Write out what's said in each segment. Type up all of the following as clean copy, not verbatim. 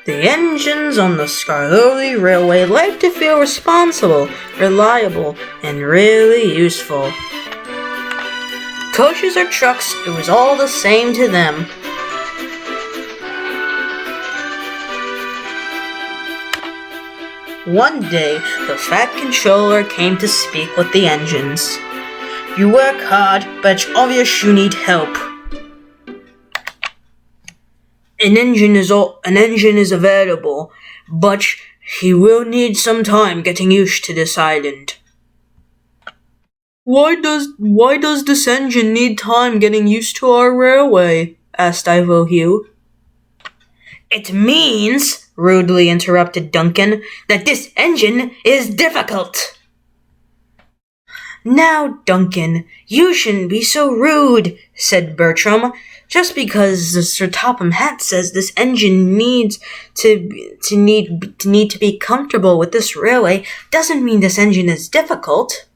The engines on the Skarloey Railway like to feel responsible, reliable, and really useful. Coaches or trucks, it was all the same to them. One day, the Fat Controller came to speak with the engines. You work hard, but it's obvious you need help. An engine is available, but he will need some time getting used to this island. Why does this engine need time getting used to our railway? Asked Ivo Hugh. It means, rudely interrupted Duncan, that this engine is difficult. Now, Duncan, you shouldn't be so rude, said Bertram. Just because the Sir Topham Hatt says this engine needs to be comfortable with this railway doesn't mean this engine is difficult.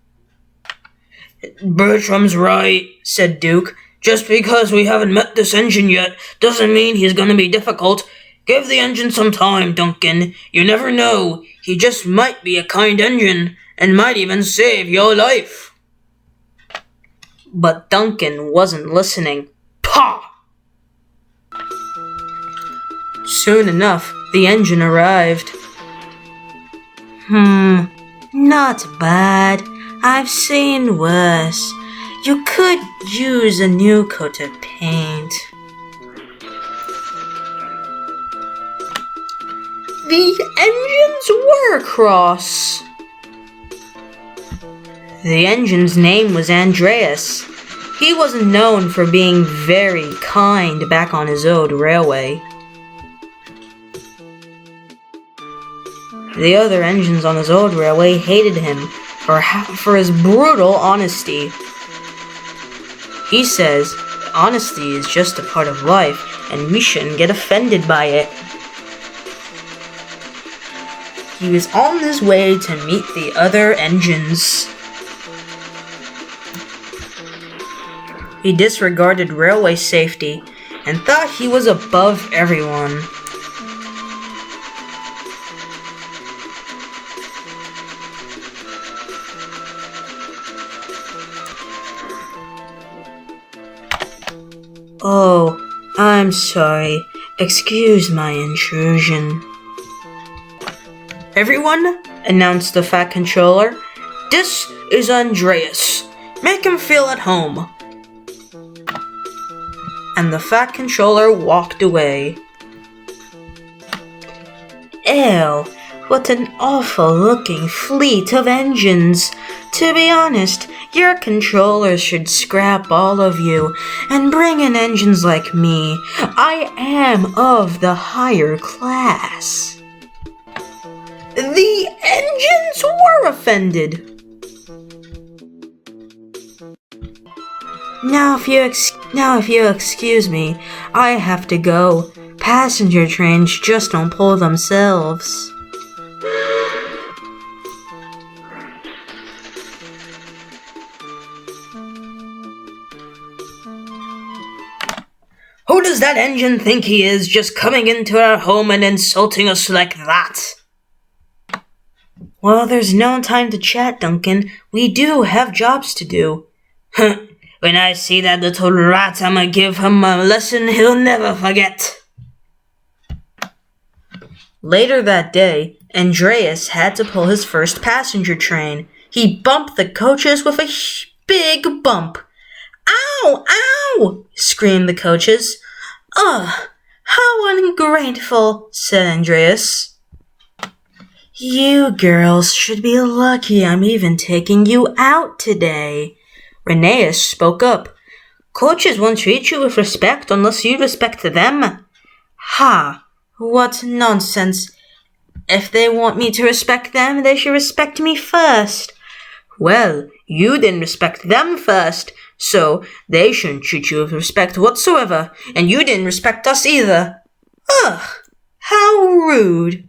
Bertram's right, said Duke. Just because we haven't met this engine yet doesn't mean he's going to be difficult. Give the engine some time, Duncan. You never know. He just might be a kind engine and might even save your life. But Duncan wasn't listening. Pah! Soon enough, the engine arrived. Not bad. I've seen worse. You could use a new coat of paint. The engines were cross. The engine's name was Andreas. He wasn't known for being very kind back on his old railway. The other engines on his old railway hated him for his brutal honesty. He says, honesty is just a part of life, and we shouldn't get offended by it. He was on his way to meet the other engines. He disregarded railway safety and thought he was above everyone. Oh, I'm sorry. Excuse my intrusion. Everyone, announced the Fat Controller, this is Andreas. Make him feel at home. And the Fat Controller walked away. Ew, what an awful-looking fleet of engines. To be honest, your controller should scrap all of you and bring in engines like me. I am of the higher class. The engines were offended. Now if you excuse me, I have to go. Passenger trains just don't pull themselves. Who does that engine think he is, just coming into our home and insulting us like that? Well, there's no time to chat, Duncan. We do have jobs to do. When I see that little rat, I'ma give him a lesson he'll never forget. Later that day, Andreas had to pull his first passenger train. He bumped the coaches with a big bump. Ow! Ow! Screamed the coaches. Ugh! How ungrateful, said Andreas. You girls should be lucky I'm even taking you out today. Rheneas spoke up. Coaches won't treat you with respect unless you respect them. Ha! What nonsense. If they want me to respect them, they should respect me first. Well, you didn't respect them first, so they shouldn't treat you with respect whatsoever, and you didn't respect us either. Ugh! How rude!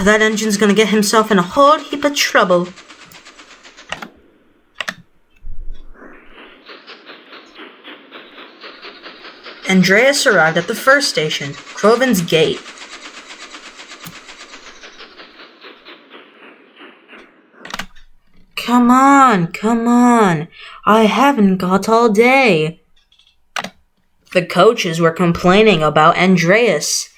That engine's gonna get himself in a whole heap of trouble. Andreas arrived at the first station, Croven's Gate. Come on. I haven't got all day. The coaches were complaining about Andreas.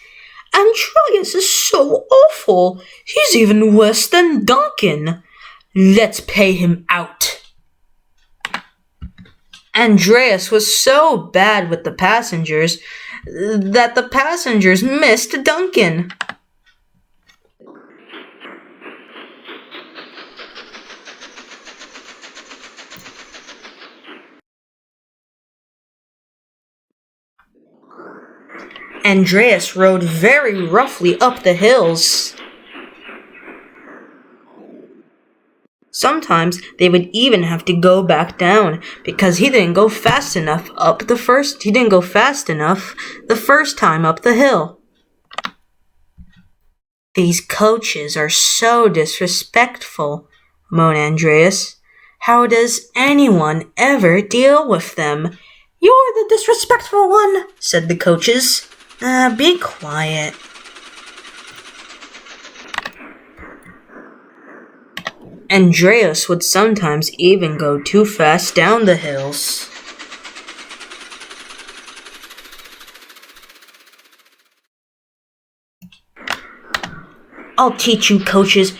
Andreas is so awful. He's even worse than Duncan. Let's pay him out. Andreas was so bad with the passengers that the passengers missed Duncan. Andreas rode very roughly up the hills. Sometimes they would even have to go back down because he didn't go fast enough the first time up the hill. These coaches are so disrespectful, moaned Andreas. How does anyone ever deal with them? You're the disrespectful one, said the coaches. Be quiet. Andreas would sometimes even go too fast down the hills. I'll teach you coaches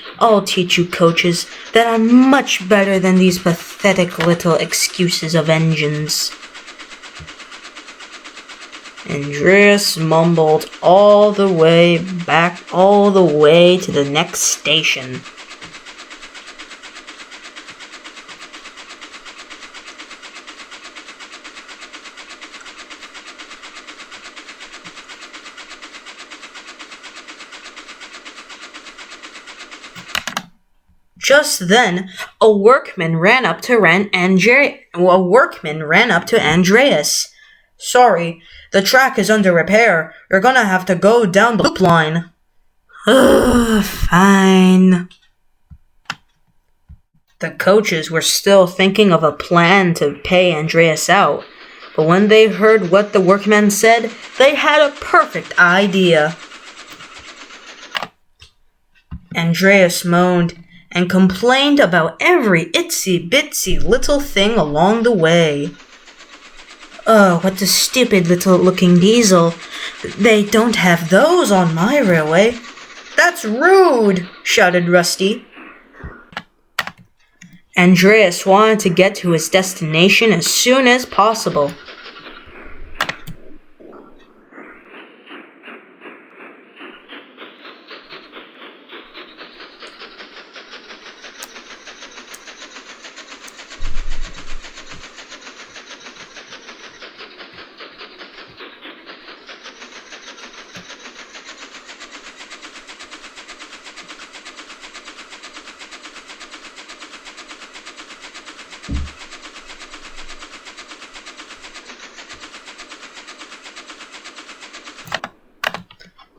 that I'm much better than these pathetic little excuses of engines. Andreas mumbled all the way to the next station. Just then, a workman ran up to Andreas. Sorry, the track is under repair. You're gonna have to go down the loop line. Fine. The coaches were still thinking of a plan to pay Andreas out, but when they heard what the workman said, they had a perfect idea. Andreas moaned and complained about every itsy-bitsy little thing along the way. Oh, what a stupid little-looking diesel. They don't have those on my railway. That's rude, shouted Rusty. Andreas wanted to get to his destination as soon as possible.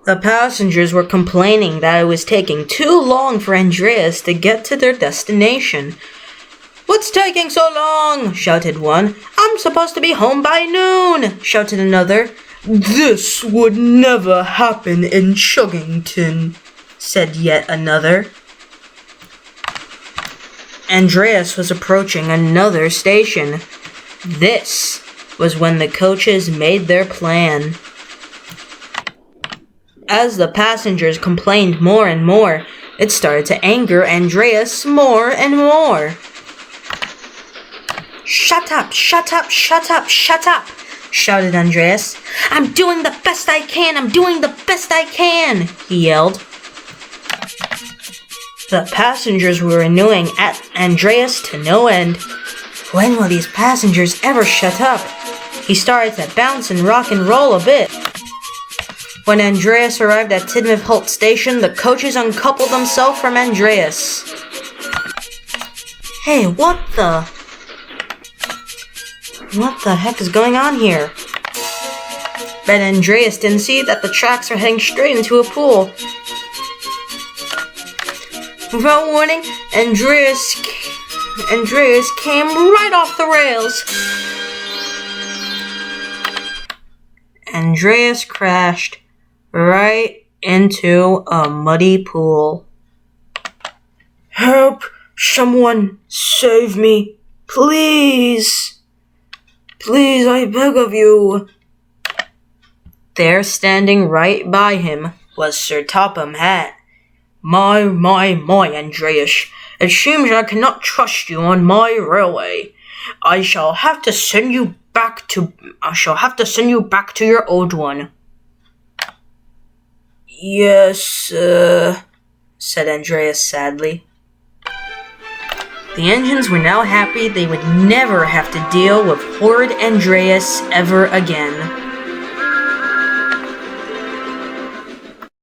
The passengers were complaining that it was taking too long for Andreas to get to their destination. What's taking so long? Shouted one. I'm supposed to be home by noon, shouted another. This would never happen in Chuggington, said yet another. Andreas was approaching another station. This was when the coaches made their plan. As the passengers complained more and more, it started to anger Andreas more and more. Shut up, shouted Andreas. I'm doing the best I can, he yelled. The passengers were annoying Andreas to no end. When will these passengers ever shut up? He started to bounce and rock and roll a bit. When Andreas arrived at Tidmouth Holt Station, the coaches uncoupled themselves from Andreas. Hey, what the heck is going on here? Bet Andreas didn't see that the tracks are heading straight into a pool. Without warning, Andreas came right off the rails. Andreas crashed right into a muddy pool. Help! Someone save me! Please! Please, I beg of you! There, standing right by him, was Sir Topham Hatt. My, Andreas. It seems I cannot trust you on my railway. I shall have to send you back to your old one. Yes, said Andreas sadly. The engines were now happy they would never have to deal with horrid Andreas ever again.